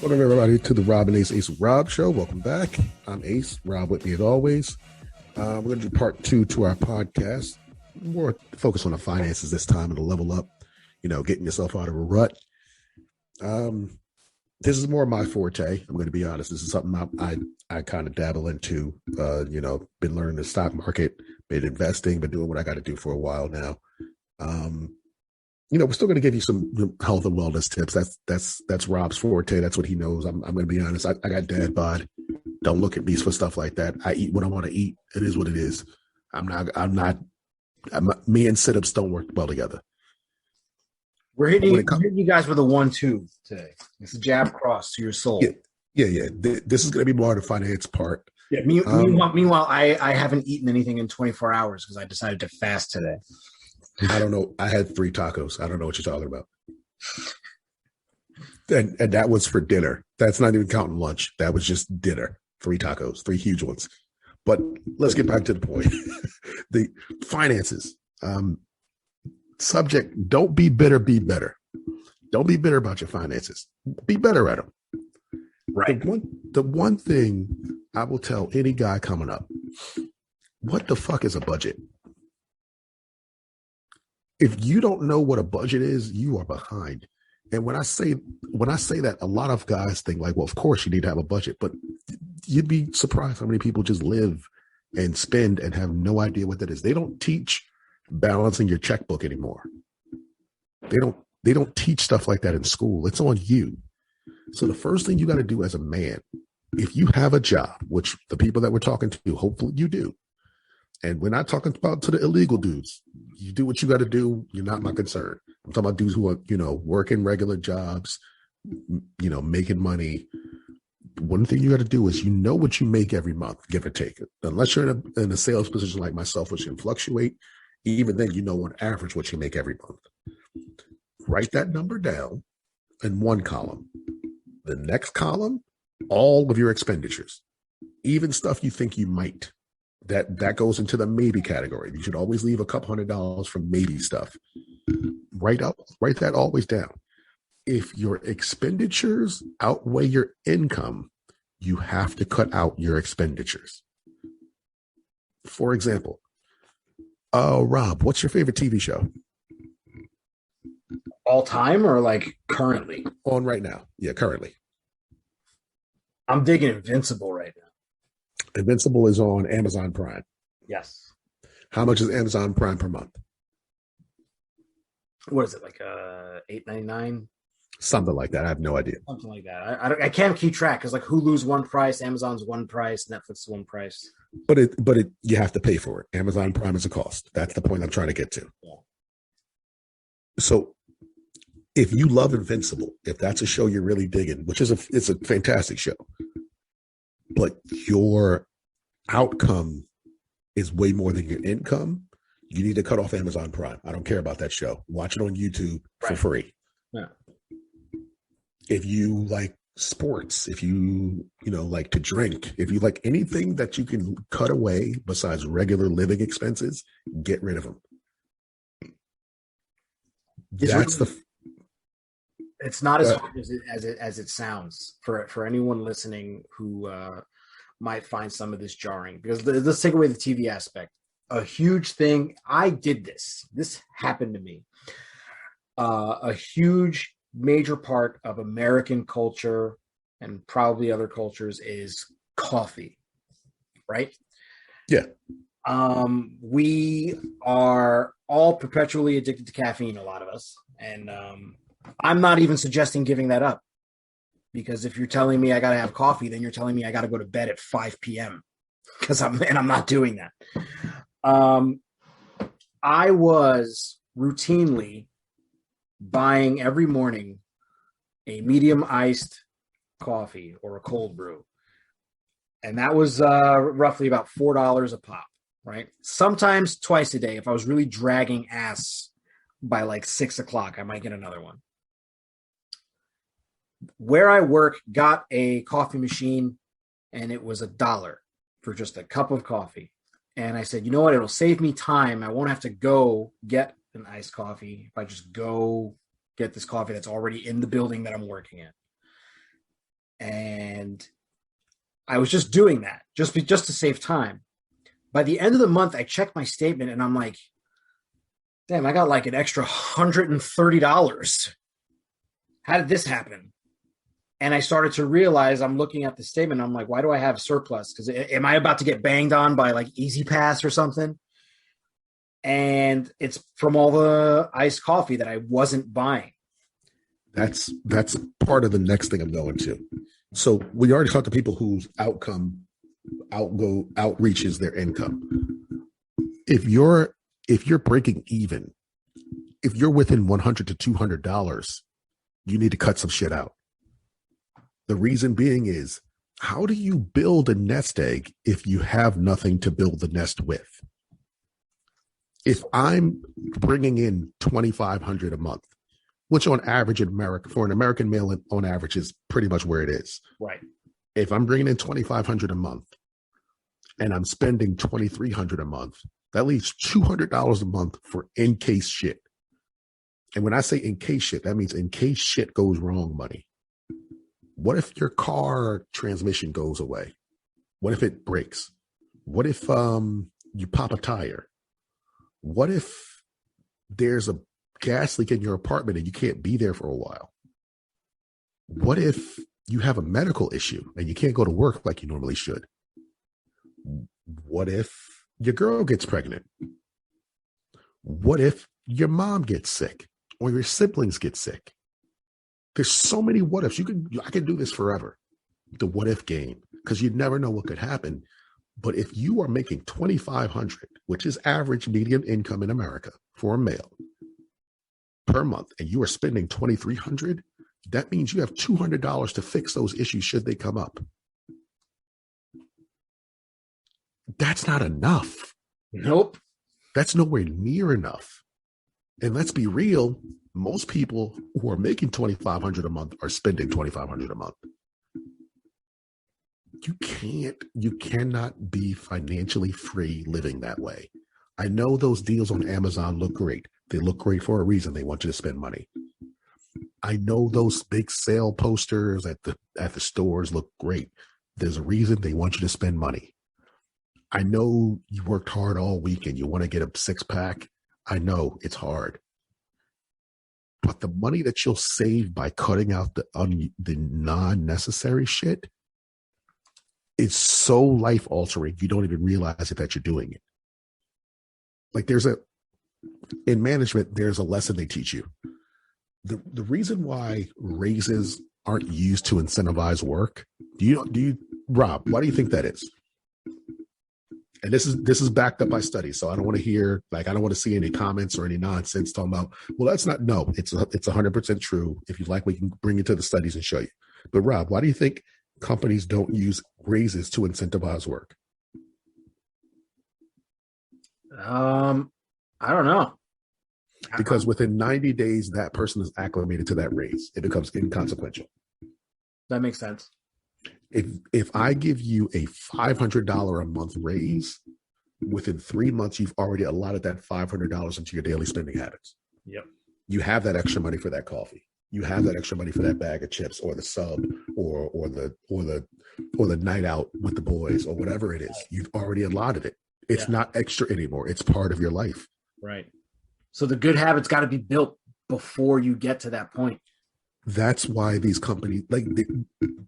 Welcome everybody to the Rob and Ace Rob Show. Welcome back. I'm Ace. Rob with me as always. We're going to do part two to our podcast. More focus on the finances this time and to level up. Getting yourself out of a rut. This is more my forte. I'm going to be honest. This is something I kind of dabble into. Been learning the stock market, been investing, been doing what I got to do for a while now. We're still going to give you some health and wellness tips. That's Rob's forte. That's what he knows. I'm going to be honest. I got dad bod. Don't look at me for stuff like that. I eat what I want to eat. It is what it is. Me and sit-ups don't work well together. We're hitting you guys with a 1-2 today. It's a jab cross to your soul. Yeah. This is going to be more the finance part. Yeah. Meanwhile, I haven't eaten anything in 24 hours because I decided to fast today. I don't know. I had 3 tacos. I don't know what you're talking about. And that was for dinner. That's not even counting lunch. That was just dinner. 3 tacos, 3 huge ones. But let's get back to the point. The finances. Subject, don't be bitter, be better. Don't be bitter about your finances. Be better at them. Right. The one thing I will tell any guy coming up, what the fuck is a budget? If you don't know what a budget is, you are behind. And when I say that, a lot of guys think like, well, of course you need to have a budget, but you'd be surprised how many people just live and spend and have no idea what that is. They don't teach balancing your checkbook anymore. They don't teach stuff like that in school. It's on you. So the first thing you got to do as a man, if you have a job, which the people that we're talking to, hopefully you do. And we're not talking about to the illegal dudes. You do what you got to do. You're not my concern. I'm talking about dudes who are, working regular jobs, making money. One thing you got to do is what you make every month, give or take. Unless you're in a sales position like myself, which can fluctuate, even then, on average what you make every month. Write that number down in one column. The next column, all of your expenditures, even stuff you think you might. That goes into the maybe category. You should always leave a couple $100 for maybe stuff. Write that always down. If your expenditures outweigh your income, you have to cut out your expenditures. For example, Rob, what's your favorite TV show? All time or like currently? On right now. Yeah, currently. I'm digging Invincible right now. Invincible is on Amazon Prime. Yes. How much is Amazon Prime per month? What is it, like $8.99? Something like that. I have no idea. Something like that. I can't keep track because like Hulu's one price, Amazon's one price, Netflix is one price. But you have to pay for it. Amazon Prime is a cost. That's the point I'm trying to get to. Yeah. So if you love Invincible, if that's a show you're really digging, which it's a fantastic show, but your outcome is way more than your income, you need to cut off Amazon Prime. I don't care about that show. Watch it on YouTube for free. Yeah. If you like sports, if you like to drink, if you like anything that you can cut away besides regular living expenses, get rid of them. It's not as hard as it sounds for anyone listening who might find some of this jarring. Because let's take away the TV aspect. A huge thing. I did this. This happened to me. A huge major part of American culture and probably other cultures is coffee, right? Yeah. We are all perpetually addicted to caffeine, a lot of us. And I'm not even suggesting giving that up, because if you're telling me I got to have coffee, then you're telling me I got to go to bed at 5 p.m. I'm not doing that. I was routinely buying every morning a medium iced coffee or a cold brew. And that was roughly about $4 a pop, right? Sometimes twice a day. If I was really dragging ass by like 6 o'clock, I might get another one. Where I work got a coffee machine, and it was $1 for just a cup of coffee. And I said, you know what? It'll save me time. I won't have to go get an iced coffee if I just go get this coffee that's already in the building that I'm working in. And I was just doing that just to save time. By the end of the month, I checked my statement and I'm like, damn, I got like an extra $130. How did this happen? And I started to realize, I'm looking at the statement. I'm like, why do I have surplus? Because am I about to get banged on by like Easy Pass or something? And it's from all the iced coffee that I wasn't buying. That's part of the next thing I'm going to. So we already talked to people whose outreaches their income. If you're breaking even, if you're within $100 to $200, you need to cut some shit out. The reason being is, how do you build a nest egg if you have nothing to build the nest with? If I'm bringing in $2,500 a month, which on average in America, for an American male on average is pretty much where it is. Right. If I'm bringing in $2,500 a month and I'm spending $2,300 a month, that leaves $200 a month for in case shit. And when I say in case shit, that means in case shit goes wrong money. What if your car transmission goes away? What if it breaks? What if you pop a tire? What if there's a gas leak in your apartment and you can't be there for a while? What if you have a medical issue and you can't go to work like you normally should? What if your girl gets pregnant? What if your mom gets sick or your siblings get sick? There's so many what ifs. I can do this forever. The what if game, because you never know what could happen. But if you are making $2,500, which is average median income in America for a male per month, and you are spending $2,300, that means you have $200 to fix those issues should they come up. That's not enough. Nope. That's nowhere near enough. And let's be real, most people who are making $2,500 a month are spending $2,500 a month. You cannot be financially free living that way. I know those deals on Amazon look great. They look great for a reason. They want you to spend money. I know those big sale posters at the stores look great. There's a reason they want you to spend money. I know you worked hard all week and you want to get a six-pack. I know it's hard. But the money that you'll save by cutting out the non-necessary shit is so life-altering, you don't even realize it that you're doing it. Like in management, there's a lesson they teach you. The reason why raises aren't used to incentivize work, Rob, why do you think that is? And this is backed up by studies, so I don't want to hear, I don't want to see any comments or any nonsense talking about, well, that's not, no, it's 100% true. If you'd like, we can bring it to the studies and show you. But Rob, why do you think companies don't use raises to incentivize work? I don't know. Because within 90 days, that person is acclimated to that raise. It becomes inconsequential. That makes sense. If I give you a $500 a month raise, within 3 months, you've already allotted that $500 into your daily spending habits. Yep. You have that extra money for that coffee. You have that extra money for that bag of chips or the sub or the night out with the boys or whatever it is. You've already allotted it. It's not extra anymore. It's part of your life. Right. So the good habits got to be built before you get to that point. That's why these companies, like the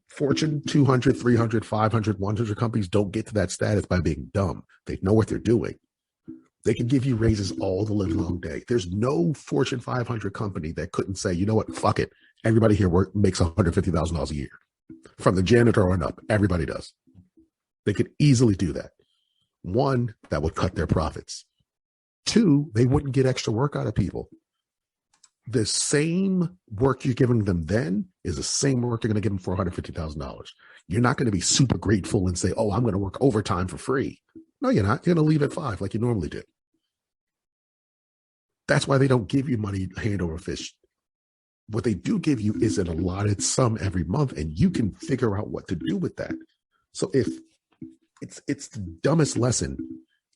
Fortune 200, 300, 500, 100 companies, don't get to that status by being dumb. They know what they're doing. They can give you raises all the live long day. There's no Fortune 500 company that couldn't say, you know what, fuck it. Everybody here makes $150,000 a year. From the janitor on up, everybody does. They could easily do that. One, that would cut their profits. Two, they wouldn't get extra work out of people. The same work you're giving them then is the same work you're going to give them for $150,000. You're not going to be super grateful and say, oh, I'm going to work overtime for free. No, you're not. You're going to leave at 5 like you normally do. That's why they don't give you money hand over fist. What they do give you is an allotted sum every month, and you can figure out what to do with that. So if it's the dumbest lesson.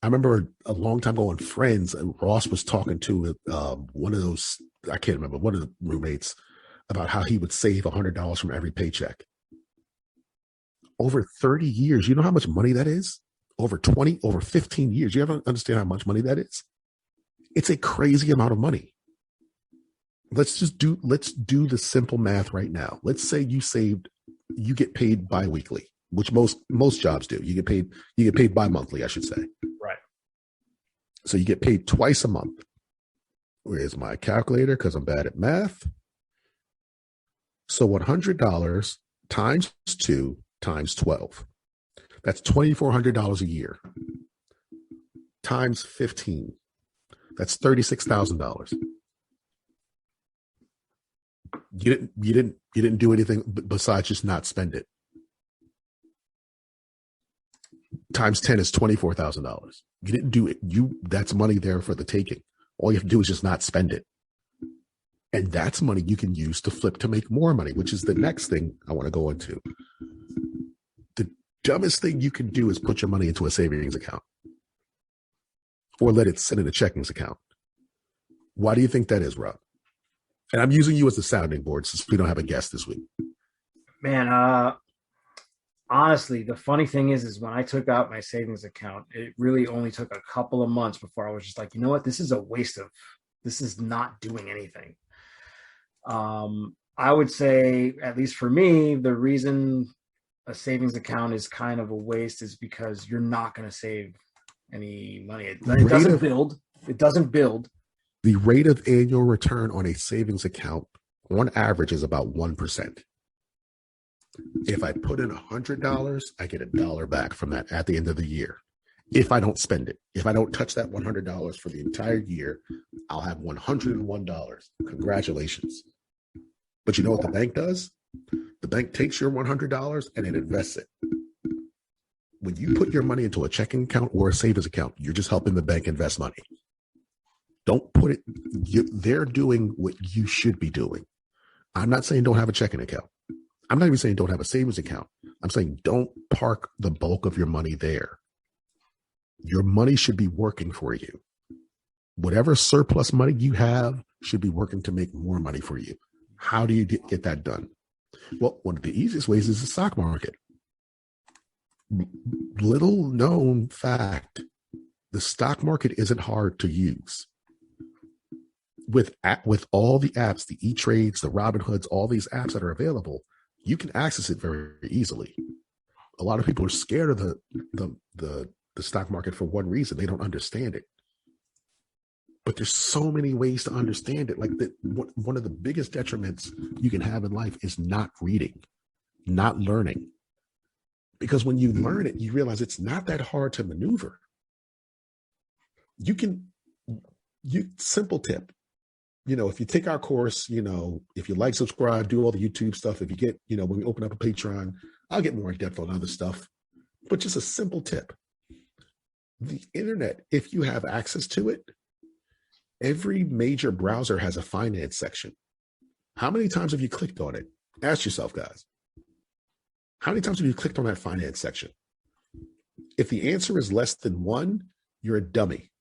I remember a long time ago on Friends, Ross was talking to one of those, I can't remember, one of the roommates about how he would save $100 from every paycheck. over 30 years, you know how much money that is? Over 20, over 15 years. You ever understand how much money that is? It's a crazy amount of money. Let's do the simple math right now. Let's say you get paid bi-weekly, which most jobs do. You get paid bi-monthly, I should say. Right. So you get paid twice a month. Where's my calculator? Because I'm bad at math. So $100 times 2 times 12. That's $2,400 a year. Times 15. That's $36,000. You didn't do anything besides just not spend it. Times 10 is $24,000. You didn't do it. That's money there for the taking. All you have to do is just not spend it. And that's money you can use to flip to make more money, which is the next thing I want to go into. The dumbest thing you can do is put your money into a savings account or let it sit in a checkings account. Why do you think that is, Rob? And I'm using you as the sounding board since we don't have a guest this week. Man, honestly, the funny thing is when I took out my savings account, it really only took a couple of months before I was just like, you know what? This is not doing anything. I would say, at least for me, the reason a savings account is kind of a waste is because you're not going to save any money. It doesn't build. It doesn't build. The rate of annual return on a savings account on average is about 1%. If I put in $100, I get $1 back from that at the end of the year. If I don't spend it, if I don't touch that $100 for the entire year, I'll have $101. Congratulations. But you know what the bank does? The bank takes your $100 and it invests it. When you put your money into a checking account or a savings account, you're just helping the bank invest money. Don't put it, they're doing what you should be doing. I'm not saying don't have a checking account. I'm not even saying don't have a savings account. I'm saying don't park the bulk of your money there. Your money should be working for you. Whatever surplus money you have should be working to make more money for you. How do you get that done? Well, one of the easiest ways is the stock market. Little known fact, the stock market isn't hard to use. With all the apps, the E-Trades, the Robinhoods, all these apps that are available, you can access it very easily. A lot of people are scared of the stock market for one reason. They don't understand it. But there's so many ways to understand it. Like one of the biggest detriments you can have in life is not reading, not learning. Because when you learn it, you realize it's not that hard to maneuver. Simple tip. If you take our course, if you like, subscribe, do all the YouTube stuff, if you get, when we open up a Patreon, I'll get more in depth on other stuff, but just a simple tip. The internet, if you have access to it, every major browser has a finance section. How many times have you clicked on it? Ask yourself, guys. How many times have you clicked on that finance section? If the answer is less than 1, you're a dummy.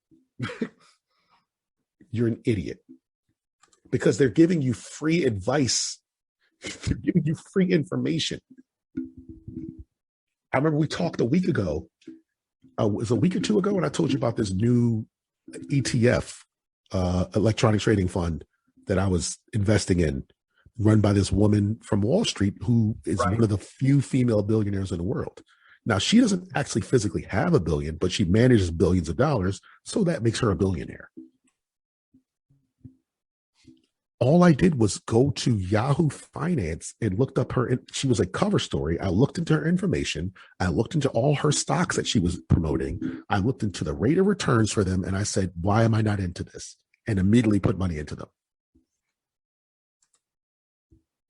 You're an idiot. Because they're giving you free advice. They're giving you free information. I remember we talked a week ago. It was a week or two ago, and I told you about this new ETF, electronic trading fund that I was investing in, run by this woman from Wall Street who is one of the few female billionaires in the world. Now, she doesn't actually physically have a billion, but she manages billions of dollars, so that makes her a billionaire. All I did was go to Yahoo Finance and looked up she was a cover story. I looked into her information. I looked into all her stocks that she was promoting. I looked into the rate of returns for them. And I said, why am I not into this? And immediately put money into them.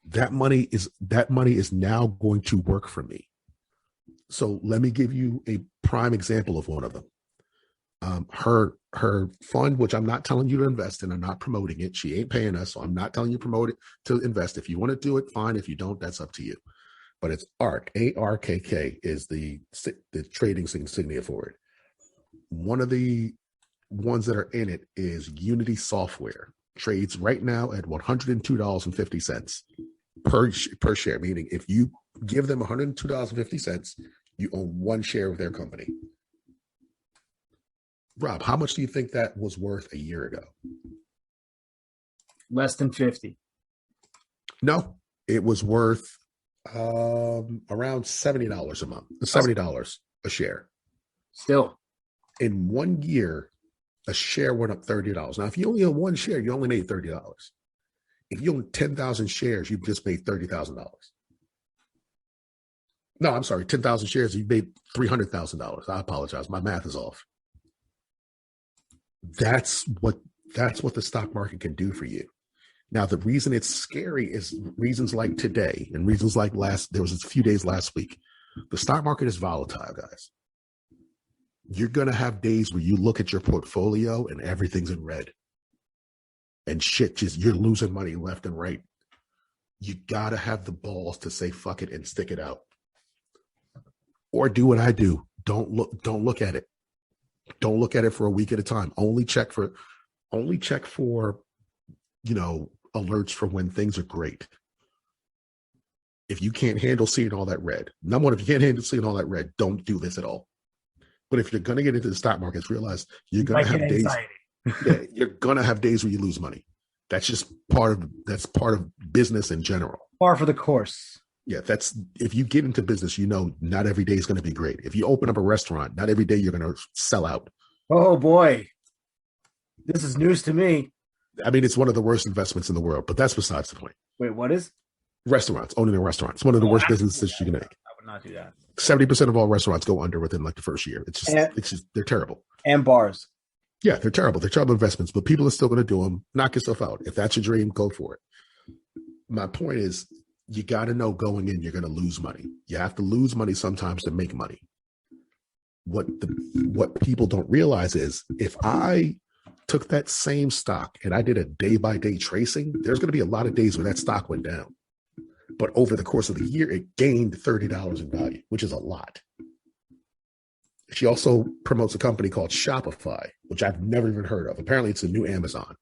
That money is now going to work for me. So let me give you a prime example of one of them. Her fund, which I'm not telling you to invest in, I'm not promoting it. She ain't paying us, so I'm not telling you to invest. If you want to do it, fine. If you don't, that's up to you. But it's ARK, ARKK is the trading insignia for it. One of the ones that are in it is Unity Software. Trades right now at $102.50 per share. Meaning, if you Give them $102.50. You own one share of their company. Rob, how much do you think that was worth a year ago? Less than 50. No, it was worth around $70 a month, $70 a share. Still. In 1 year, a share went up $30. Now, if you only own one share, you only made $30. If you own 10,000 shares, you just made $30,000. No, I'm sorry, 10,000 shares, you made $300,000. I apologize. My math is off. That's what the stock market can do for you. Now, the reason it's scary is reasons like today and reasons like there was a few days last week. The stock market is volatile, guys. You're going to have days where you look at your portfolio and everything's in red. And you're losing money left and right. You got to have the balls to say, fuck it and stick it out. Or do what I do. Don't look at it. Don't look at it for a week at a time. Only check for, alerts for when things are great. If you can't handle seeing all that red, number one, if you can't handle seeing all that red, don't do this at all. But if you're going to get into the stock markets, realize you're going to have days. Yeah, you're going to have days where you lose money. That's just part of business in general. Par for the course. Yeah, if you get into business, not every day is going to be great. If you open up a restaurant, not every day you're going to sell out. Oh boy, this is news to me. I mean, it's one of the worst investments in the world, but that's besides the point. Wait, what is? Restaurants, owning a restaurant. It's one of the worst businesses you can make. I would not do that. 70% of all restaurants go under within like the first year. It's just they're terrible. And bars. Yeah, they're terrible. They're terrible investments, but people are still going to do them. Knock yourself out. If that's your dream, go for it. My point is, you got to know going in, you're going to lose money. You have to lose money sometimes to make money. What people don't realize is, if I took that same stock and I did a day-by-day tracing, there's going to be a lot of days where that stock went down. But over the course of the year, it gained $30 in value, which is a lot. She also promotes a company called Shopify, which I've never even heard of. Apparently, it's a new Amazon.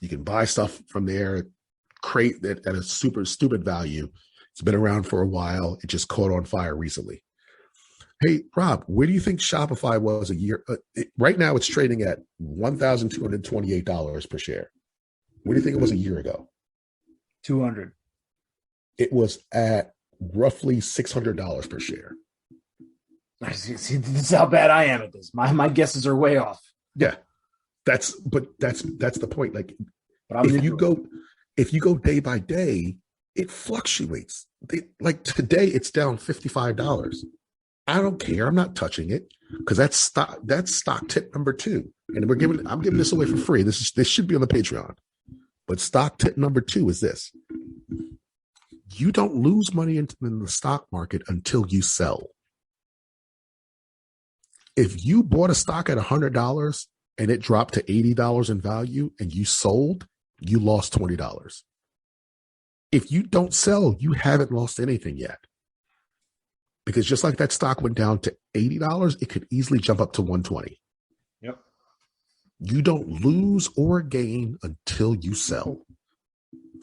You can buy stuff from there, crate at a super stupid value. It's been around for a while. It just caught on fire recently. Hey, Rob, where do you think Shopify was a year? Right now, it's trading at $1,228 per share. Where do you think it was a year ago? 200. It was at roughly $600 per share. See, this is how bad I am at this. My guesses are way off. Yeah, that's the point. Like, if you go day by day, it fluctuates. Like today, it's down $55. I don't care. I'm not touching it because that's stock tip number 2, and I'm giving this away for free. This should be on the Patreon. But stock tip number 2 is this: you don't lose money in the stock market until you sell. If you bought a stock at $100 and it dropped to $80 in value and you sold, you lost $20. If you don't sell, you haven't lost anything yet. Because just like that stock went down to $80, it could easily jump up to $120. Yep. You don't lose or gain until you sell.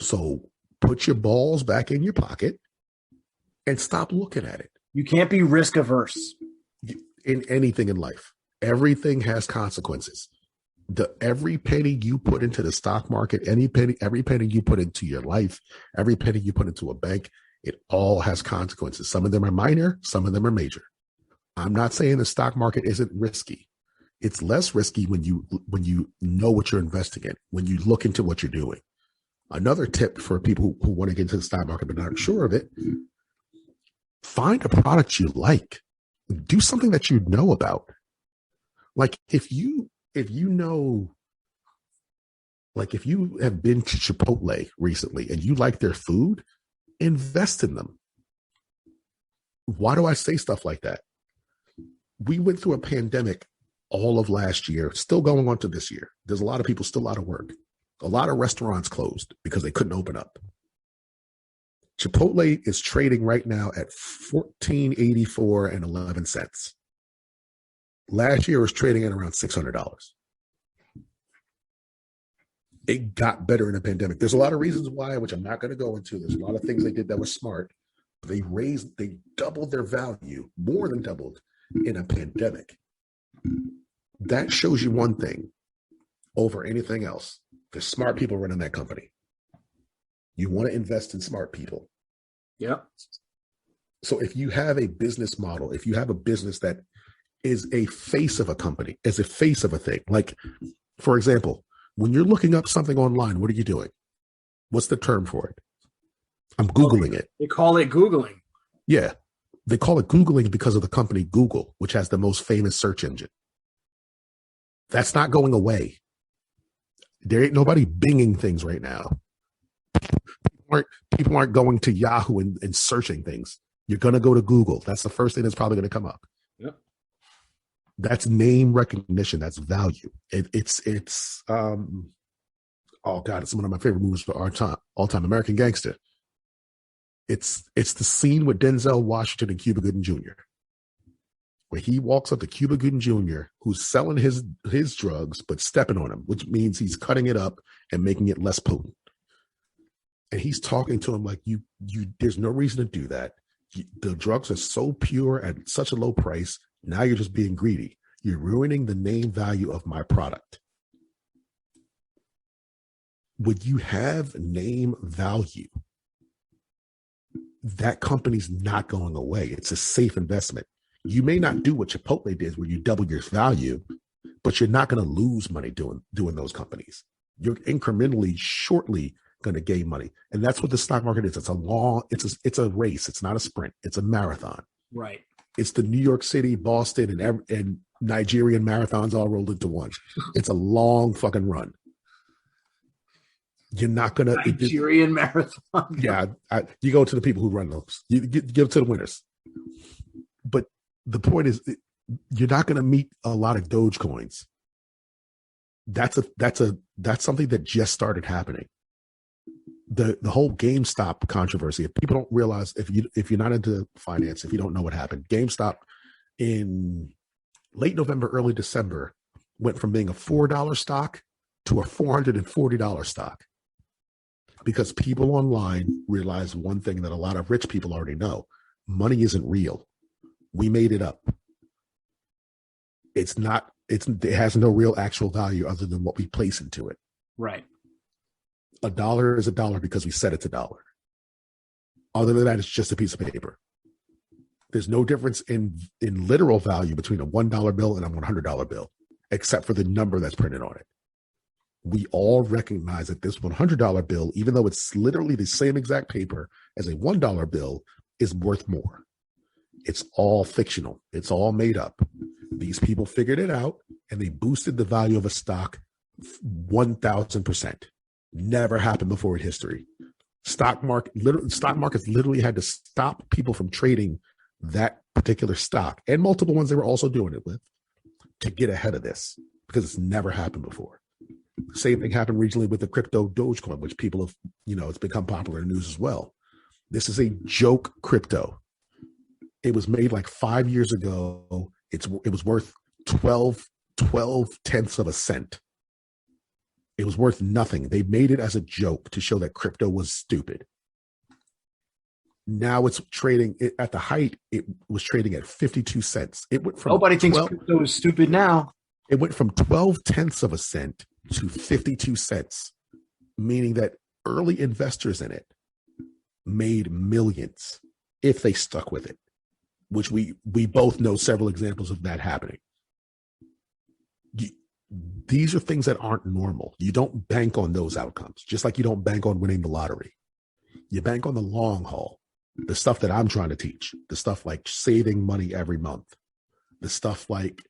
So put your balls back in your pocket and stop looking at it. You can't be risk averse. In anything in life, everything has consequences. Every penny you put into the stock market, every penny you put into your life, every penny you put into a bank, it all has consequences. Some of them are minor, some of them are major. I'm not saying the stock market isn't risky. It's less risky when you know what you're investing in, when you look into what you're doing. Another tip for people who want to get into the stock market but aren't sure of it: find a product you like. Do something that you know about. Like if you have been to Chipotle recently and you like their food, invest in them. Why do I say stuff like that? We went through a pandemic all of last year, still going on to this year. There's a lot of people still out of work. A lot of restaurants closed because they couldn't open up. Chipotle is trading right now at $14.84 and 11 cents. Last year it was trading at around $600. It got better in the pandemic. There's a lot of reasons why, which I'm not going to go into. There's a lot of things they did that were smart, They doubled their value, more than doubled in a pandemic. That shows you one thing over anything else. There's smart people running that company. You want to invest in smart people. Yep. So if you have a business model, if you have a business that is a face of a company, as a face of a thing, like, for example, when you're looking up something online, what are you doing? What's the term for it? I'm Googling it. They call it Googling. Yeah. They call it Googling because of the company Google, which has the most famous search engine. That's not going away. There ain't nobody binging things right now. People aren't going to Yahoo and searching things. You're going to go to Google. That's the first thing that's probably going to come up. Yep. That's name recognition. That's value. Oh God, it's one of my favorite movies for all time, American Gangster. It's the scene with Denzel Washington and Cuba Gooding Jr., where he walks up to Cuba Gooding Jr., who's selling his drugs, but stepping on him, which means he's cutting it up and making it less potent. And he's talking to him like, there's no reason to do that. The drugs are so pure at such a low price. Now you're just being greedy. You're ruining the name value of my product. When you have name value, that company's not going away. It's a safe investment. You may not do what Chipotle did, where you double your value, but you're not going to lose money doing those companies. You're incrementally, shortly going to gain money, and that's what the stock market is. It's a race. It's not a sprint. It's a marathon. Right. It's the New York City, Boston, and Nigerian marathons all rolled into one. It's a long fucking run. You're not going to Nigerian marathon. Yeah, you go to the people who run those. You give to the winners. But the point is, you're not going to meet a lot of Dogecoins. That's something that just started happening. The whole GameStop controversy. If people don't realize, if you're not into finance, if you don't know what happened, GameStop in late November, early December went from being a $4 stock to a $440 stock, because people online realize one thing that a lot of rich people already know: money isn't real. We made it up. It has no real actual value other than what we place into it. Right. A dollar is a dollar because we said it's a dollar. Other than that, it's just a piece of paper. There's no difference in literal value between a $1 bill and a $100 bill, except for the number that's printed on it. We all recognize that this $100 bill, even though it's literally the same exact paper as a $1 bill, is worth more. It's all fictional. It's all made up. These people figured it out, and they boosted the value of a stock 1,000%. Never happened before in history. Stock markets literally had to stop people from trading that particular stock, and multiple ones they were also doing it with, to get ahead of this, because it's never happened before. Same thing happened regionally with the crypto Dogecoin, which people have, it's become popular in the news as well. This is a joke crypto. It was made like 5 years ago. It was worth 12 tenths of a cent. It was worth nothing. They made it as a joke to show that crypto was stupid. Now it's trading at the height. It was trading at 52 cents. It went from nobody thinks crypto is stupid now. It went from 12 tenths of a cent to 52 cents, meaning that early investors in it made millions if they stuck with it, which we both know several examples of that happening. These are things that aren't normal. You don't bank on those outcomes, just like you don't bank on winning the lottery. You bank on the long haul, the stuff that I'm trying to teach, the stuff like saving money every month, the stuff like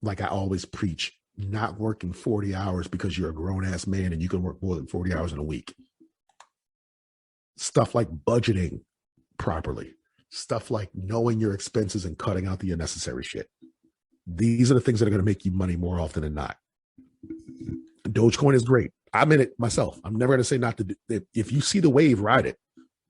I always preach, not working 40 hours because you're a grown-ass man and you can work more than 40 hours in a week. Stuff like budgeting properly. Stuff like knowing your expenses and cutting out the unnecessary shit. These are the things that are going to make you money more often than not. Dogecoin is great. I'm in it myself. I'm never going to say not to do it. If you see the wave, ride it.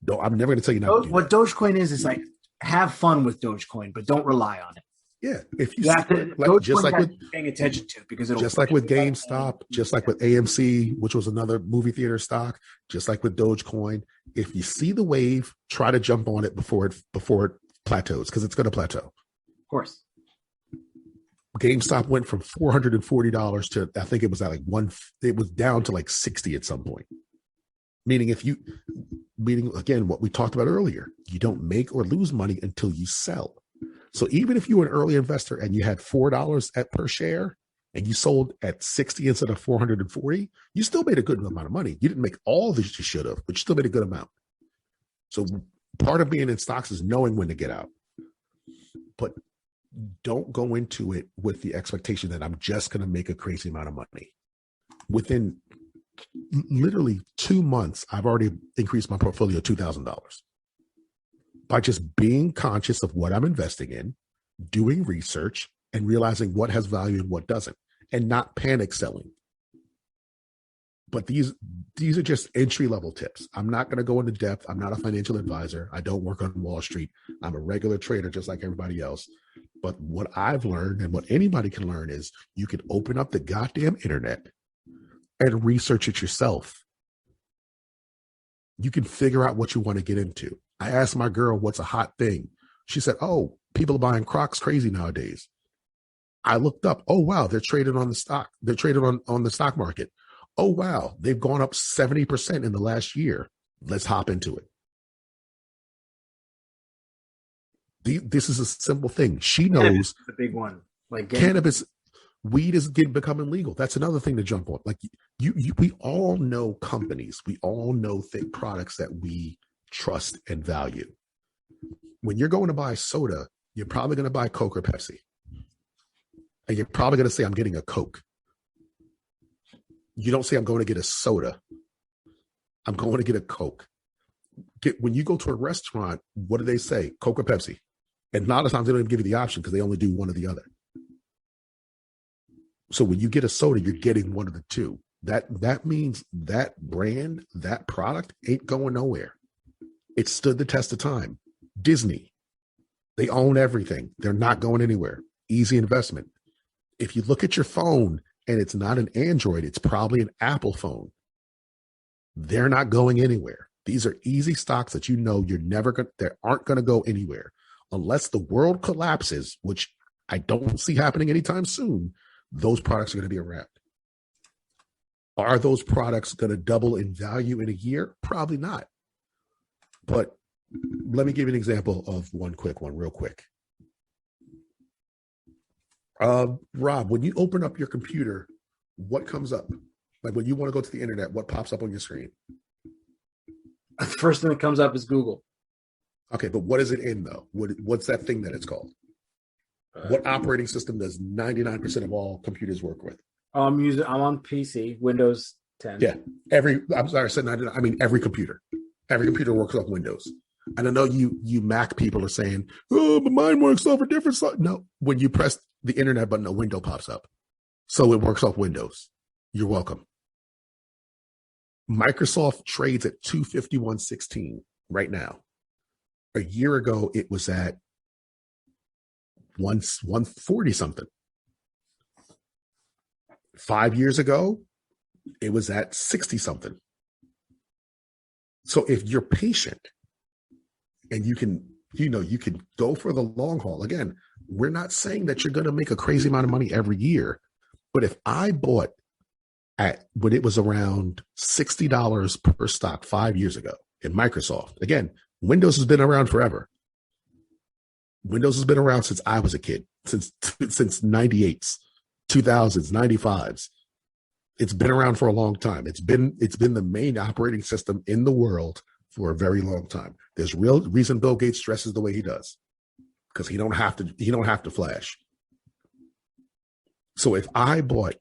I'm never going to tell you not to do what that. Dogecoin is like, have fun with Dogecoin, but don't rely on it. Yeah, if you You see, have to, like those just ones like you have with to be paying attention to because it'll just like with fluctuate. GameStop, just like with AMC, which was another movie theater stock, just like with Dogecoin. If you see the wave, try to jump on it before it plateaus, because it's going to plateau. Of course. GameStop went from $440 to, I think it was at like one. It was down to like 60 at some point. Meaning again what we talked about earlier, you don't make or lose money until you sell. So even if you were an early investor and you had $4 per share and you sold at 60 instead of 440, you still made a good amount of money. You didn't make all that you should have, but you still made a good amount. So part of being in stocks is knowing when to get out. But don't go into it with the expectation that I'm just going to make a crazy amount of money. Within literally 2 months, I've already increased my portfolio $2,000 by just being conscious of what I'm investing in, doing research, and realizing what has value and what doesn't, and not panic selling. But these are just entry level tips. I'm not going to go into depth. I'm not a financial advisor. I don't work on Wall Street. I'm a regular trader just like everybody else. But what I've learned and what anybody can learn is you can open up the goddamn internet and research it yourself. You can figure out what you want to get into. I asked my girl, what's a hot thing? She said, oh, people are buying Crocs crazy nowadays. I looked up, oh, wow, they're traded on the stock. They're traded on the stock market. Oh, wow, they've gone up 70% in the last year. Let's hop into it. This is a simple thing. She knows the big one. Like cannabis, weed is becoming legal. That's another thing to jump on. Like we all know companies. We all know products that we trust and value. When you're going to buy soda, you're probably going to buy Coke or Pepsi. And you're probably going to say, I'm getting a Coke. You don't say, I'm going to get a soda. I'm going to get a Coke. When you go to a restaurant, what do they say? Coke or Pepsi? And a lot of times they don't even give you the option because they only do one or the other. So when you get a soda, you're getting one of the two. That means that brand, that product ain't going nowhere. It stood the test of time. Disney, they own everything. They're not going anywhere. Easy investment. If you look at your phone and it's not an Android, it's probably an Apple phone. They're not going anywhere. These are easy stocks that you know they aren't going to go anywhere unless the world collapses, which I don't see happening anytime soon. Those products are going to be around. Are those products going to double in value in a year? Probably not. But let me give you an example of one quick one, real quick. Rob, when you open up your computer, what comes up? Like when you want to go to the internet, what pops up on your screen? The first thing that comes up is Google. Okay, but what is it in though? What's that thing that it's called? What operating system does 99% of all computers work with? I'm on PC, Windows 10. Yeah, I'm sorry, I said 99. I mean every computer. Every computer works off Windows. And I know you Mac people are saying, oh, but mine works off a different side. No, when you press the internet button, a window pops up. So it works off Windows. You're welcome. Microsoft trades at 251.16 right now. A year ago, it was at 140 something. 5 years ago, it was at 60 something. So if you're patient and you can go for the long haul. Again, we're not saying that you're going to make a crazy amount of money every year. But if I bought when it was around $60 per stock 5 years ago in Microsoft, again, Windows has been around forever. Windows has been around since I was a kid, since 98s, 2000s, 95s. It's been around for a long time. It's been the main operating system in the world for a very long time. There's real reason Bill Gates dresses the way he does, because he don't have to flash. So if I bought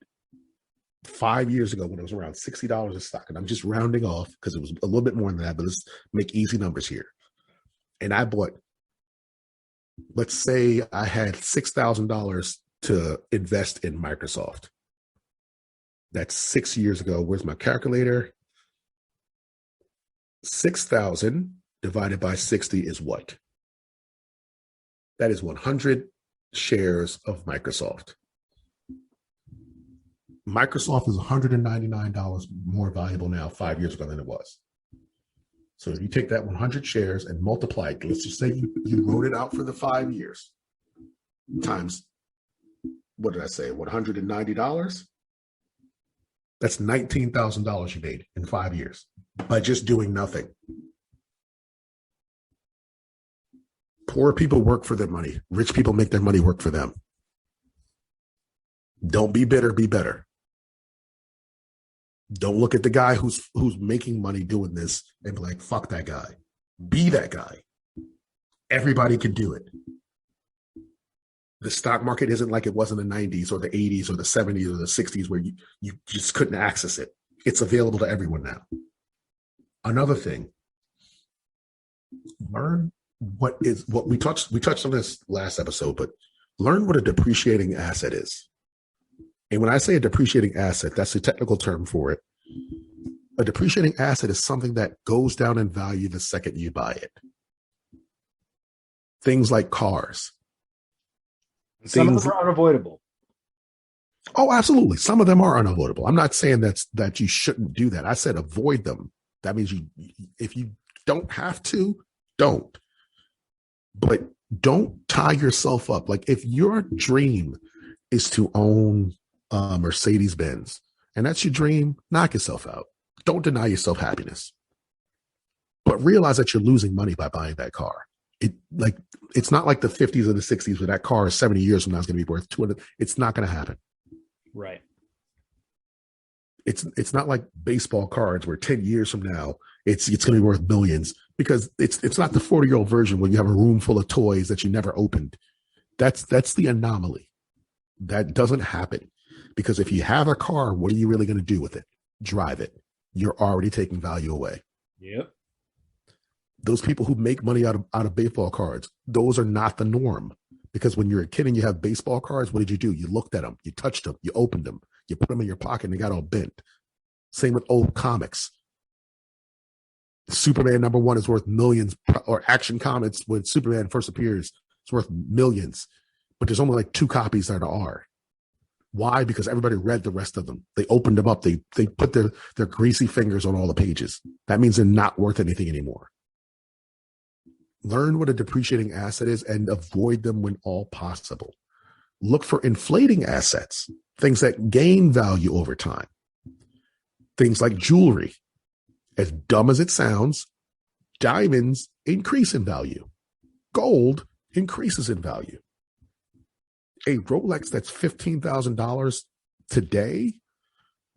5 years ago when it was around $60 a stock, and I'm just rounding off because it was a little bit more than that, but let's make easy numbers here. And I bought, let's say I had $6,000 to invest in Microsoft. That's 6 years ago. Where's my calculator? 6,000 divided by 60 is what? That is 100. shares of Microsoft. Microsoft is $199 more valuable now 5 years ago than it was. So if you take that 100 shares and multiply it, let's just say you wrote it out for the 5 years times, what did I say, $190? That's $19,000 you made in 5 years by just doing nothing. Poor people work for their money. Rich people make their money work for them. Don't be bitter, be better. Don't look at the guy who's making money doing this and be like, fuck that guy. Be that guy. Everybody can do it. The stock market isn't like it was in the 90s or the 80s or the 70s or the 60s where you just couldn't access it. It's available to everyone now. Another thing, learn what we touched on this last episode, but learn what a depreciating asset is. And when I say a depreciating asset, that's the technical term for it. A depreciating asset is something that goes down in value the second you buy it. Things like cars. Some of them are unavoidable. Oh, absolutely. Some of them are unavoidable. I'm not saying that you shouldn't do that. I said avoid them. That means if you don't have to, don't. But don't tie yourself up. Like if your dream is to own Mercedes-Benz, and that's your dream, knock yourself out. Don't deny yourself happiness. But realize that you're losing money by buying that car. It's not like the 50s or the 60s where that car is 70 years from now is going to be worth 200. It's not going to happen. Right. It's not like baseball cards where 10 years from now it's going to be worth millions, because it's not the 40-year-old version where you have a room full of toys that you never opened. That's the anomaly. That doesn't happen, because if you have a car, what are you really going to do with it? Drive it. You're already taking value away. Yep. Those people who make money out of baseball cards, those are not the norm. Because when you're a kid and you have baseball cards, what did you do? You looked at them, you touched them, you opened them, you put them in your pocket, and they got all bent. Same with old comics. Superman #1 is worth millions, or Action Comics when Superman first appears, it's worth millions. But there's only like 2 copies that are. Why? Because everybody read the rest of them. They opened them up. They put their greasy fingers on all the pages. That means they're not worth anything anymore. Learn what a depreciating asset is and avoid them when all possible. Look for inflating assets, things that gain value over time. Things like jewelry. As dumb as it sounds, diamonds increase in value. Gold increases in value. A Rolex that's $15,000 today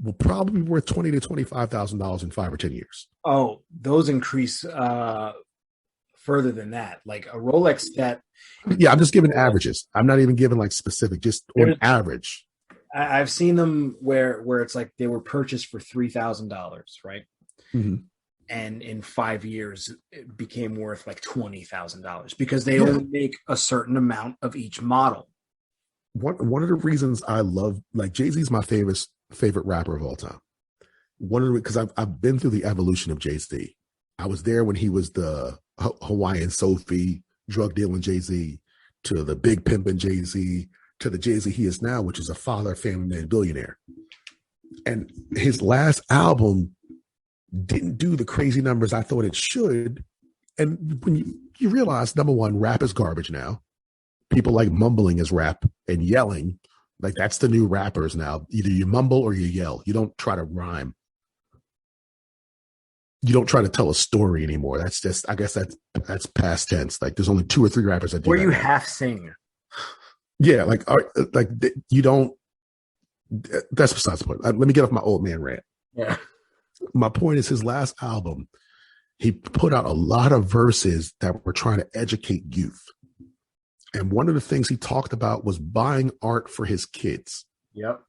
will probably be worth $20,000 to $25,000 in 5 or 10 years. Oh, those increase further than that. Like a Rolex that. Yeah, I'm just giving averages. I'm not even giving like specific, just on average. I've seen them where it's like they were purchased for $3,000, right? Mm-hmm. And in 5 years, it became worth like $20,000 because they only make a certain amount of each model. One of the reasons I love, like, Jay-Z's my favorite rapper of all time. Because I've been through the evolution of Jay-Z. I was there when he was the Hawaiian Sophie, drug dealing Jay-Z, to the big pimpin' Jay-Z, to the Jay-Z he is now, which is a father, family man, billionaire. And his last album didn't do the crazy numbers I thought it should. And when you realize, number one, rap is garbage now. People like mumbling as rap and yelling. Like, that's the new rappers now. Either you mumble or you yell. You don't try to rhyme. You don't try to tell a story anymore. That's just, I guess that's past tense. Like, there's only 2 or 3 rappers that do that. Or you half sing. Yeah, like you don't. That's besides the point. Let me get off my old man rant. Yeah. My point is, his last album, he put out a lot of verses that were trying to educate youth. And one of the things he talked about was buying art for his kids. Yep.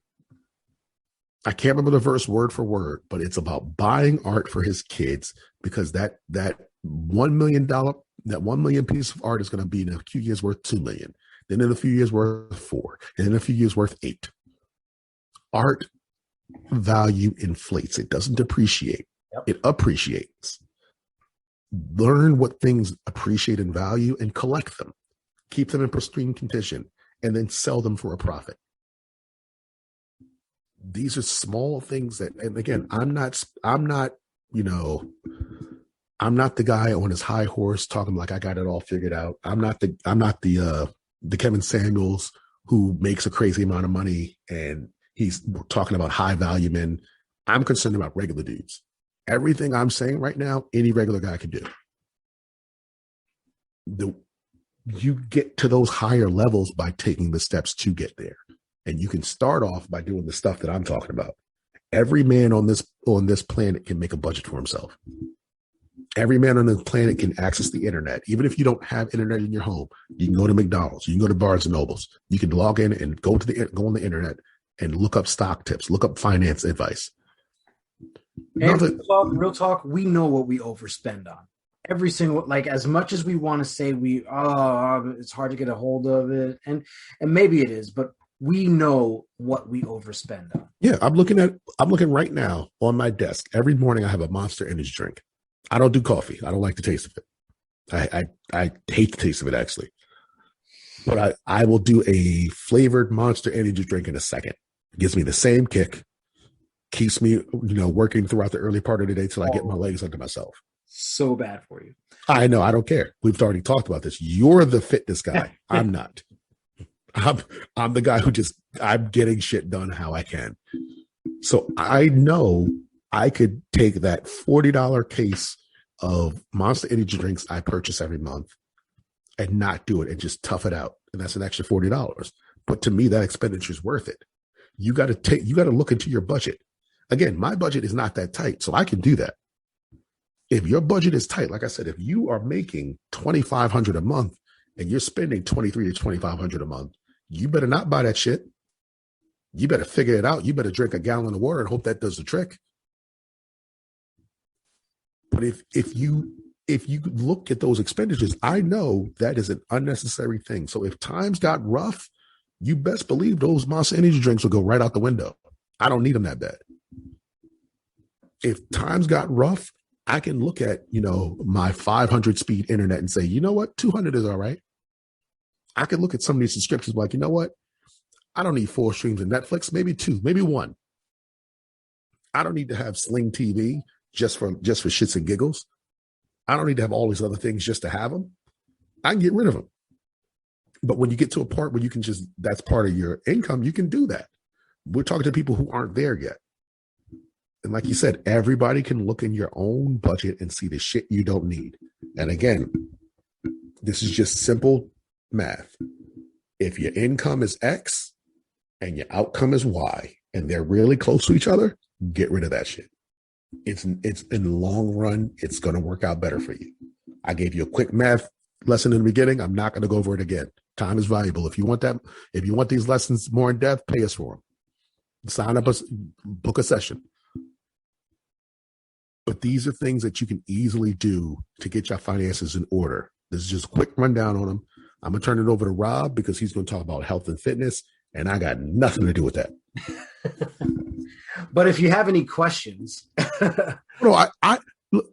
I can't remember the verse word for word, but it's about buying art for his kids, because that $1 million piece of art is going to be in a few years worth $2 million. Then in a few years worth $4 million, and in a few years worth $8 million. Art value inflates. It doesn't depreciate. Yep. It appreciates. Learn what things appreciate in value and collect them. Keep them in pristine condition and then sell them for a profit. These are small things that, and again, I'm not, you know, I'm not the guy on his high horse talking like I got it all figured out. I'm not the Kevin Samuels who makes a crazy amount of money and he's talking about high value men. I'm concerned about regular dudes. Everything I'm saying right now, any regular guy can do. You get to those higher levels by taking the steps to get there. And you can start off by doing the stuff that I'm talking about. Every man on this planet can make a budget for himself. Every man on the planet can access the internet. Even if you don't have internet in your home, you can go to McDonald's, you can go to Barnes and Nobles. You can log in and go on the internet and look up stock tips, look up finance advice. And real talk, we know what we overspend on. Every single, like, as much as we want to say it's hard to get a hold of it, and maybe it is, but we know what we overspend on. Yeah, I'm looking right now on my desk. Every morning I have a Monster energy drink. I don't do coffee. I don't like the taste of it. I hate the taste of it, actually. But I will do a flavored Monster energy drink in a second. It gives me the same kick. Keeps me, working throughout the early part of the day till I get my legs under myself. So bad for you. I know. I don't care. We've already talked about this. You're the fitness guy. I'm not. I'm the guy who I'm getting shit done how I can. So I know I could take that $40 case of Monster energy drinks I purchase every month and not do it and just tough it out. And that's an extra $40. But to me, that expenditure is worth it. You got to look into your budget. Again, my budget is not that tight, so I can do that. If your budget is tight, like I said, if you are making $2,500 a month and you're spending $2,300 to $2,500 a month, you better not buy that shit. You better figure it out. You better drink a gallon of water and hope that does the trick. But if you look at those expenditures, I know that is an unnecessary thing. So if times got rough, you best believe those Monster energy drinks will go right out the window. I don't need them that bad. If times got rough, I can look at, my 500 speed internet and say, you know what, 200 is all right. I can look at some of these subscriptions like, you know what, I don't need 4 streams of Netflix, maybe 2, maybe 1. I don't need to have Sling TV just for shits and giggles. I don't need to have all these other things just to have them. I can get rid of them. But when you get to a part where you can that's part of your income, you can do that. We're talking to people who aren't there yet. And like you said, everybody can look in your own budget and see the shit you don't need. And again, this is just simple math. If your income is X and your outcome is Y, and they're really close to each other, get rid of that shit. It's in the long run, it's going to work out better for you. I gave you a quick math lesson in the beginning. I'm not going to go over it again. Time is valuable. If you want these lessons more in depth, pay us for them. Sign up, book a session. But these are things that you can easily do to get your finances in order. This is just a quick rundown on them. I'm going to turn it over to Rob because he's going to talk about health and fitness, and I got nothing to do with that. But if you have any questions. No,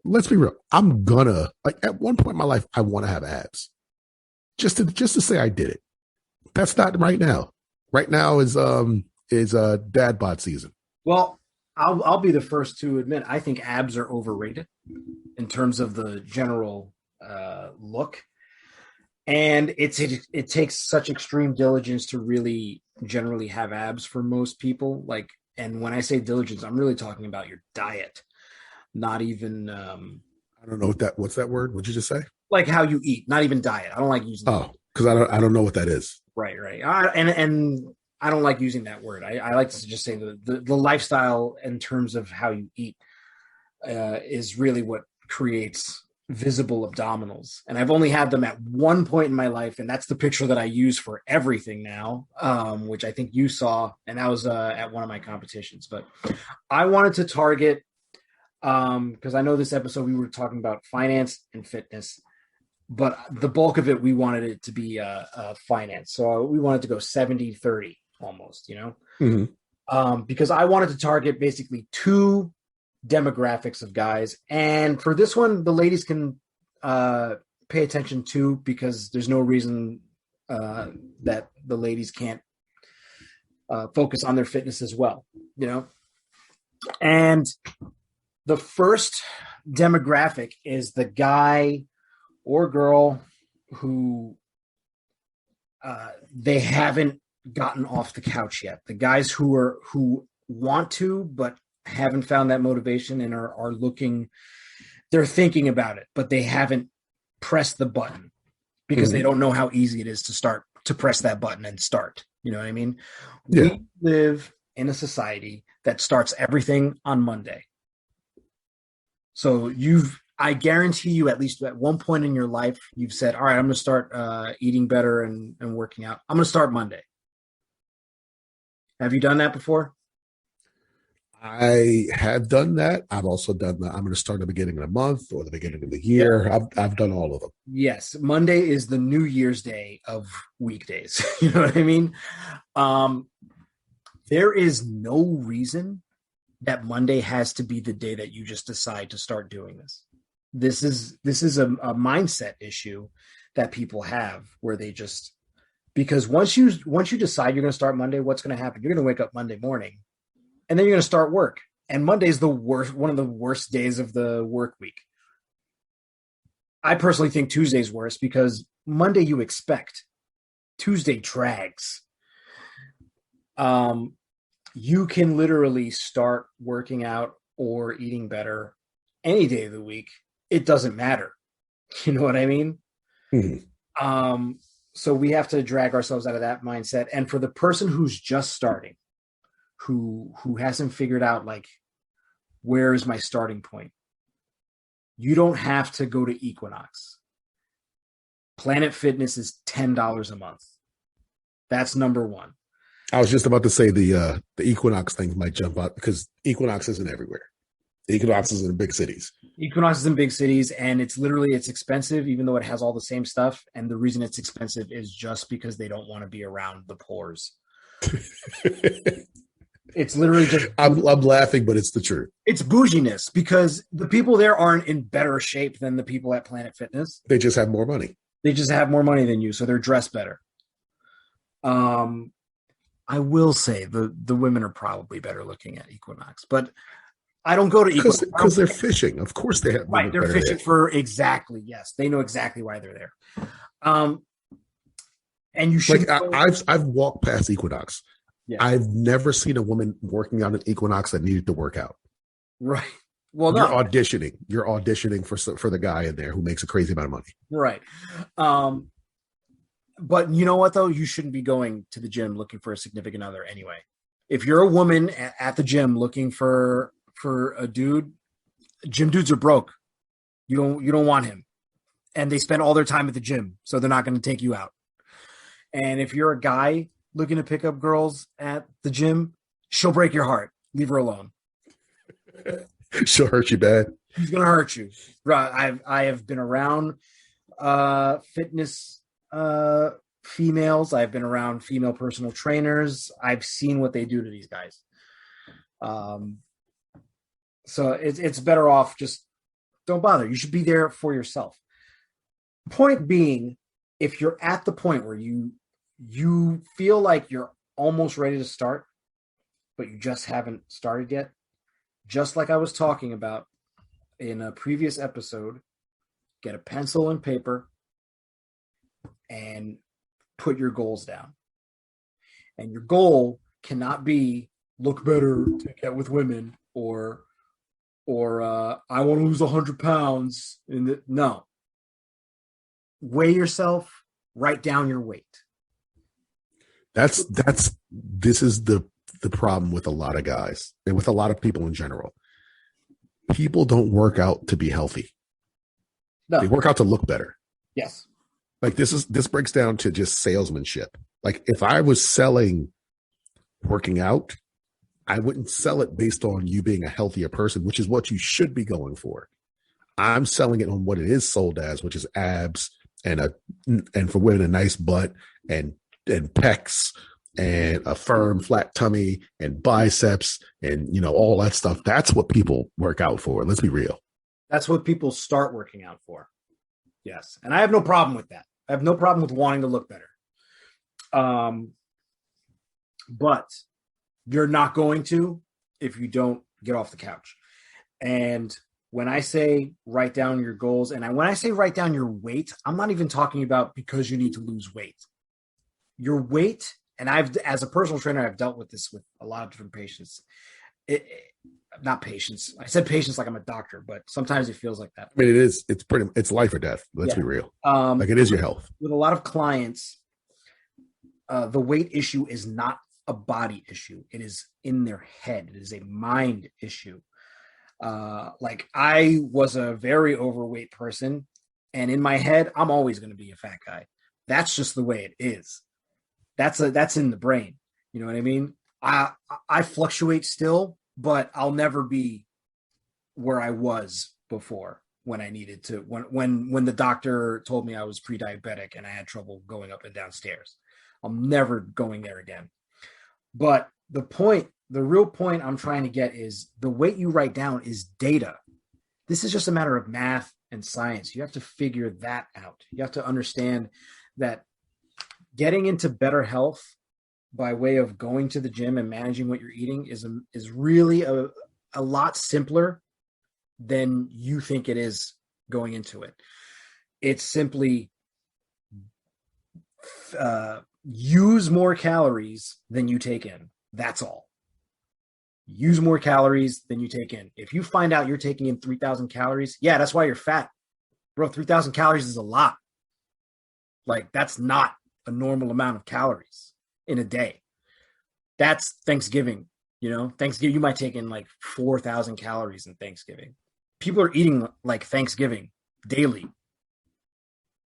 let's be real. I'm gonna, at one point in my life, I want to have abs. Just to say I did it. That's not right now. Right now is dad bod season. Well, I'll be the first to admit I think abs are overrated in terms of the general look, and it takes such extreme diligence to really generally have abs for most people. And when I say diligence, I'm really talking about your diet, not even. I don't know what's that word? What'd you just say? Like how you eat, not even diet. I don't like using. Oh, because I don't know what that is. Right. And I don't like using that word. I like to just say the lifestyle in terms of how you eat is really what creates visible abdominals. And I've only had them at one point in my life, and that's the picture that I use for everything now, which I think you saw, and that was at one of my competitions. But I wanted to target, because I know this episode we were talking about finance and fitness, but the bulk of it, we wanted it to be finance. So we wanted to go 70-30 almost, Mm-hmm. Because I wanted to target basically 2 demographics of guys. And for this one, the ladies can pay attention too, because there's no reason that the ladies can't focus on their fitness as well, you know? And the first demographic is the guy or girl who they haven't gotten off the couch yet. The guys who want to, but haven't found that motivation and are looking, they're thinking about it, but they haven't pressed the button because they don't know how easy it is to press that button and start. You know what I mean? Yeah. We live in a society that starts everything on Monday. So I guarantee you, at least at one point in your life, you've said, all right, I'm going to start eating better and working out. I'm going to start Monday. Have you done that before? I have done that. I've also done that. I'm going to start at the beginning of the month or the beginning of the year. Yeah. I've done all of them. Yes. Monday is the New Year's Day of weekdays. You know what I mean? There is no reason that Monday has to be the day that you just decide to start doing this. This is a mindset issue that people have where they just, because once you decide you're going to start Monday, what's going to happen? You're going to wake up Monday morning and then you're going to start work. And Monday's one of the worst days of the work week. I personally think Tuesday's worse because Monday you expect, Tuesday drags. You can literally start working out or eating better any day of the week. It doesn't matter. You know what I mean? Mm-hmm. So we have to drag ourselves out of that mindset. And for the person who's just starting, who hasn't figured out, like, where is my starting point? You don't have to go to Equinox. Planet Fitness is $10 a month. That's number one. I was just about to say the Equinox thing might jump out because Equinox isn't everywhere. Equinox is in big cities. Equinox is in big cities, and it's expensive, even though it has all the same stuff. And the reason it's expensive is just because they don't want to be around the pores. It's literally just. I'm laughing, but it's the truth. It's bouginess because the people there aren't in better shape than the people at Planet Fitness. They just have more money. They just have more money than you, so they're dressed better. I will say the women are probably better looking at Equinox, but I don't go to Equinox because they're fishing. Of course, they have right. They're fishing for exactly. Yes, they know exactly why they're there. And you should. I've walked past Equinox. Yeah. I've never seen a woman working out at Equinox that needed to work out. Right. Well, you're auditioning. You're auditioning for the guy in there who makes a crazy amount of money. Right. But you know what, though? You shouldn't be going to the gym looking for a significant other anyway. If you're a woman at the gym looking for a dude, gym dudes are broke. You don't want him. And they spend all their time at the gym, so they're not going to take you out. And if you're a guy looking to pick up girls at the gym, she'll break your heart. Leave her alone. She'll hurt you bad. She's going to hurt you. I have been around fitness females. I've been around female personal trainers. I've seen what they do to these guys. So it's better off just don't bother. You should be there for yourself. Point being, if you're at the point where you feel like you're almost ready to start, but you just haven't started yet, just like I was talking about in a previous episode, get a pencil and paper and put your goals down. And your goal cannot be look better to get with women or I want to lose 100 pounds. No. Weigh yourself, write down your weight. This is the problem with a lot of guys and with a lot of people in general. People don't work out to be healthy. No. They work out to look better. Yes. Like this breaks down to just salesmanship. Like if I was selling working out, I wouldn't sell it based on you being a healthier person, which is what you should be going for. I'm selling it on what it is sold as, which is abs and for women a nice butt and pecs and a firm flat tummy and biceps and all that stuff. That's what people work out for. Let's be real. That's what people start working out for. Yes. And I have no problem with that. I have no problem with wanting to look better. But you're not going to if you don't get off the couch. And when I say write down your goals, and when I say write down your weight, I'm not even talking about because you need to lose weight. Your weight, and as a personal trainer, I've dealt with this with a lot of different patients. Not patients. I said patients like I'm a doctor, but sometimes it feels like that. I mean, it's life or death. Let's be real. Like it is your health. With a lot of clients, the weight issue is not a body issue. It is in their head. It is a mind issue. Like I was a very overweight person, and in my head, I'm always going to be a fat guy. That's just the way it is. That's in the brain. You know what I mean? I fluctuate still, but I'll never be where I was before when I needed to, when the doctor told me I was pre-diabetic and I had trouble going up and down stairs. I'm never going there again. But the real point I'm trying to get is the weight you write down is data. This is just a matter of math and science. You have to figure that out. You have to understand that getting into better health by way of going to the gym and managing what you're eating is really a lot simpler than you think it is going into it. It's simply use more calories than you take in. That's all. Use more calories than you take in. If you find out you're taking in 3,000 calories, yeah, that's why you're fat. Bro, 3,000 calories is a lot. Like, that's not a normal amount of calories in a day. That's Thanksgiving, Thanksgiving, you might take in like 4,000 calories in Thanksgiving. People are eating like Thanksgiving daily.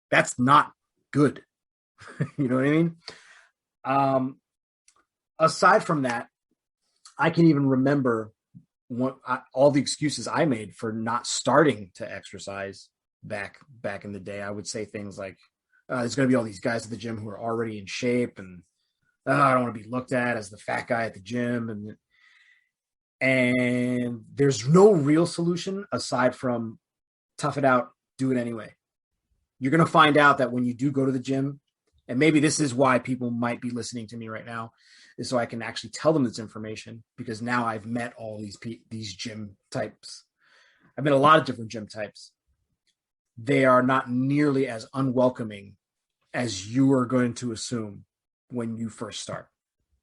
That's not good. You know what I mean? Aside from that, I can even remember all the excuses I made for not starting to exercise back in the day. I would say things like, there's going to be all these guys at the gym who are already in shape, and I don't want to be looked at as the fat guy at the gym. And there's no real solution aside from tough it out, do it anyway. You're going to find out that when you do go to the gym, and maybe this is why people might be listening to me right now, is so I can actually tell them this information, because now I've met all these gym types. I've met a lot of different gym types. They are not nearly as unwelcoming as you are going to assume when you first start.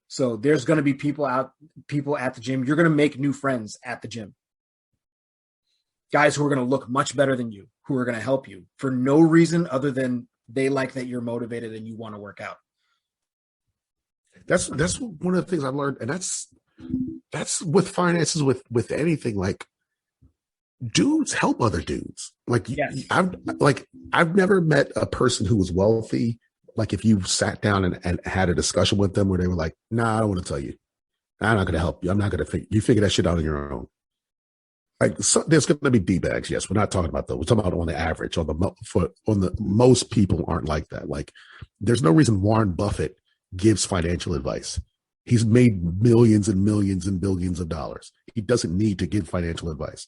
So there's going to be people at the gym. You're going to make new friends at the gym. Guys who are going to look much better than you, who are going to help you for no reason other than they like that you're motivated and you want to work out. That's one of the things I've learned. And that's with finances, with anything. Like, dudes help other dudes. Like, yes. I've never met a person who was wealthy. Like, if you sat down and had a discussion with them where they were like, nah, I don't want to tell you. I'm not going to help you. I'm not going to you figure that shit out on your own. Like, there's going to be D-bags. Yes. We're not talking about those. We're talking about on the average, most people aren't like that. Like, there's no reason Warren Buffett gives financial advice. He's made millions and millions and billions of dollars. He doesn't need to give financial advice,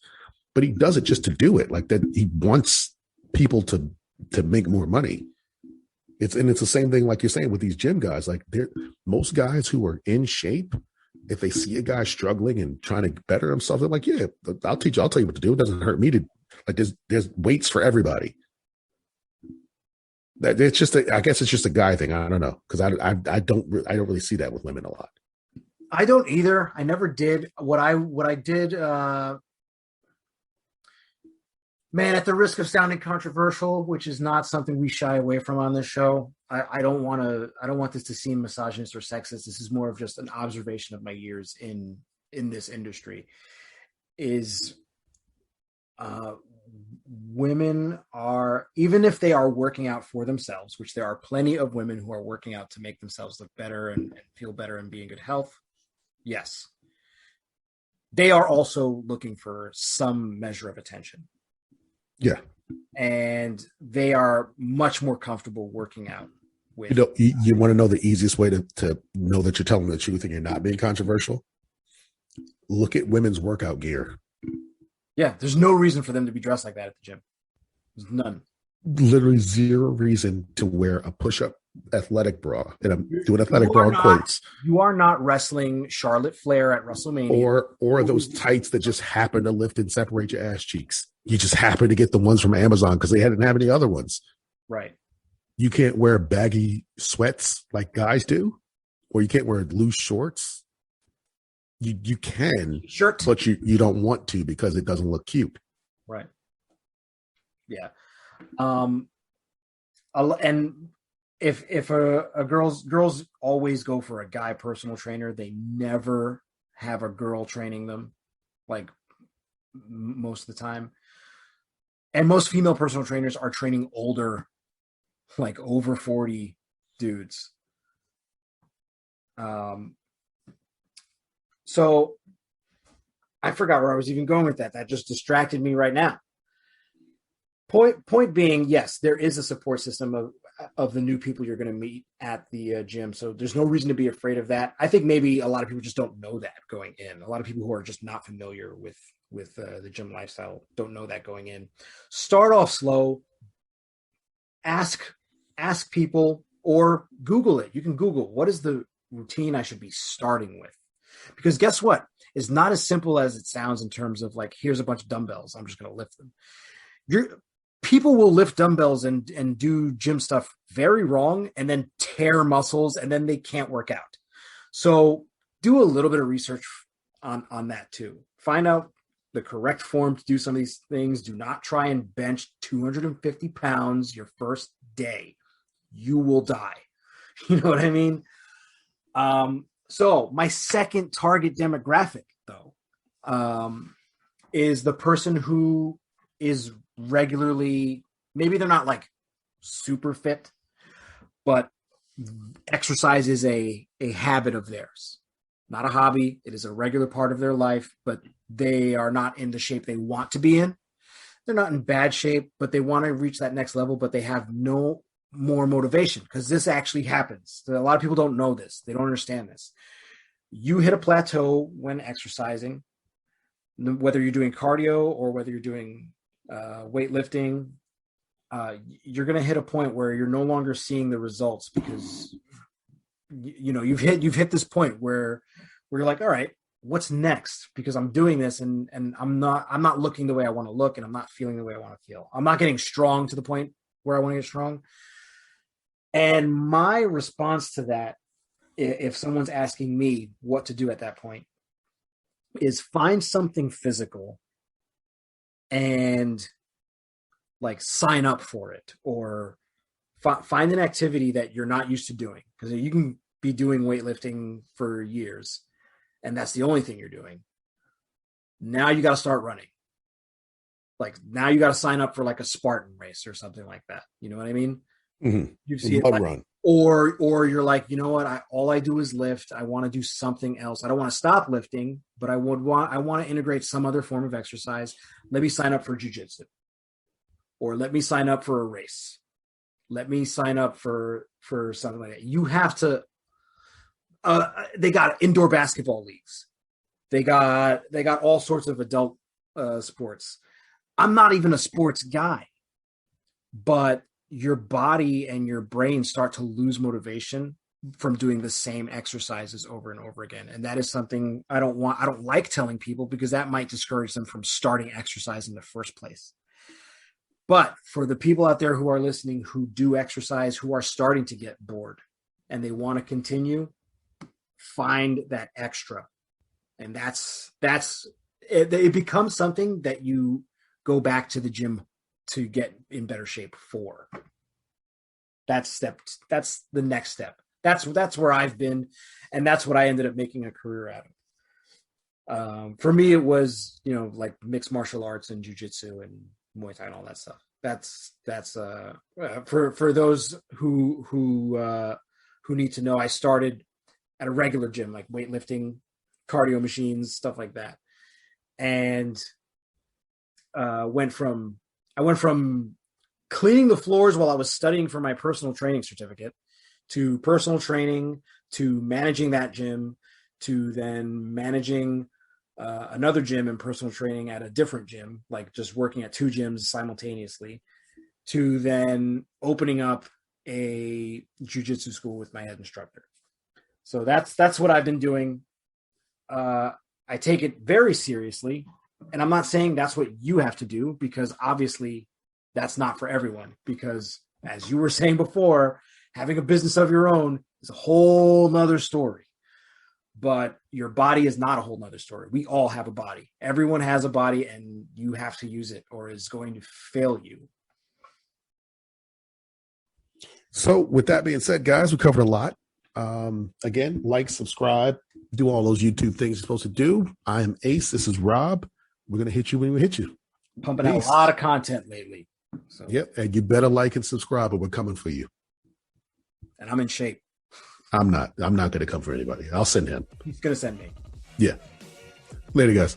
but he does it just to do it. Like, that he wants people to make more money. It's the same thing, like you're saying, with these gym guys. Like, most guys who are in shape, if they see a guy struggling and trying to better himself, they're like, yeah, I'll teach you. I'll tell you what to do. It doesn't hurt me to, like, there's weights for everybody. It's just I guess it's just a guy thing. I don't know. Cause I don't really see that with women a lot. I don't either. I never did. What I did, man, at the risk of sounding controversial, which is not something we shy away from on this show, I don't want this to seem misogynist or sexist. This is more of just an observation of my years in this industry. Is women are, even if they are working out for themselves, which there are plenty of women who are working out to make themselves look better and feel better and be in good health. Yes. They are also looking for some measure of attention. Yeah. And they are much more comfortable working out with. You want to know the easiest way to know that you're telling the truth and you're not being controversial? Look at women's workout gear. Yeah, there's no reason for them to be dressed like that at the gym. There's none. Literally zero reason to wear a push-up athletic bra, and I'm You, doing athletic you bra are in not quotes, you are not wrestling Charlotte Flair at WrestleMania. or those tights that just happen to lift and separate your ass cheeks. You just happen to get the ones from Amazon because they didn't have any other ones. Right. You can't wear baggy sweats like guys do, or you can't wear loose shorts. You can, Shirt. but you don't want to because it doesn't look cute. Right. Yeah. And if a girls always go for a guy personal trainer, they never have a girl training them, like most of the time. And most female personal trainers are training older, like over 40 dudes. So I forgot where I was even going with that. That just distracted me right now. Point being, yes, there is a support system of the new people you're going to meet at the gym. So there's no reason to be afraid of that. I think maybe a lot of people just don't know that going in. A lot of people who are just not familiar with the gym lifestyle don't know that going in. Start off slow. Ask people or Google it. You can Google what is the routine I should be starting with, because guess what? It's not as simple as it sounds in terms of like, here's a bunch of dumbbells, I'm just going to lift them. People will lift dumbbells and do gym stuff very wrong and then tear muscles and then they can't work out. So do a little bit of research on that too. Find out the correct form to do some of these things. Do not try and bench 250 pounds your first day. You will die. You know what I mean? So my second target demographic, though, is the person who is regularly, maybe they're not like super fit, but exercise is a habit of theirs, not a hobby. It is a regular part of their life, but they are not in the shape they want to be in. They're not in bad shape, but they want to reach that next level, but they have no more motivation, because this actually happens. A lot of people don't know this. They don't understand this. You hit a plateau when exercising, whether you're doing cardio or whether you're doing weightlifting. You're going to hit a point where you're no longer seeing the results, because you've hit this point where you're like, all right, what's next? Because I'm doing this and I'm not looking the way I want to look, and I'm not feeling the way I want to feel. I'm not getting strong to the point where I want to get strong. And my response to that, if someone's asking me what to do at that point, is find something physical and like sign up for it, or find an activity that you're not used to doing, because you can be doing weightlifting for years and that's the only thing you're doing. Now you got to start running. Like now you got to sign up for like a Spartan race or something like that. You know what I mean? Mm-hmm. You see it like, run. Or you're like, you know what? All I do is lift. I want to do something else. I don't want to stop lifting, but I want to integrate some other form of exercise. Let me sign up for jujitsu, or let me sign up for a race. Let me sign up for something like that. You have to. They got indoor basketball leagues. They got all sorts of adult sports. I'm not even a sports guy, but your body and your brain start to lose motivation from doing the same exercises over and over again. And that is something I don't like telling people, because that might discourage them from starting exercise in the first place. But for the people out there who are listening, who do exercise, who are starting to get bored and they want to continue, find that extra. And that's it becomes something that you go back to the gym to get in better shape for. That's the next step. That's where I've been, and that's what I ended up making a career out of. For me, it was, like mixed martial arts and jiu-jitsu and Muay Thai and all that stuff. That's for those who need to know, I started at a regular gym, like weightlifting, cardio machines, stuff like that. And I went from cleaning the floors while I was studying for my personal training certificate, to personal training, to managing that gym, to then managing another gym and personal training at a different gym, like just working at two gyms simultaneously, to then opening up a jiu-jitsu school with my head instructor. So that's what I've been doing. I take it very seriously, and I'm not saying that's what you have to do, because obviously that's not for everyone, because as you were saying before, having a business of your own is a whole nother story. But your body is not a whole nother story. We all have a body. Everyone has a body, and you have to use it or it's going to fail you. So with that being said, guys, we covered a lot. Again, like, subscribe, do all those YouTube things you're supposed to do. I am Ace. This is Rob. We're going to hit you when we hit you. Pumping out a lot of content lately. So. Yep. And you better like and subscribe, or we're coming for you. And I'm in shape. I'm not going to come for anybody. I'll send him. He's going to send me. Yeah. Later, guys.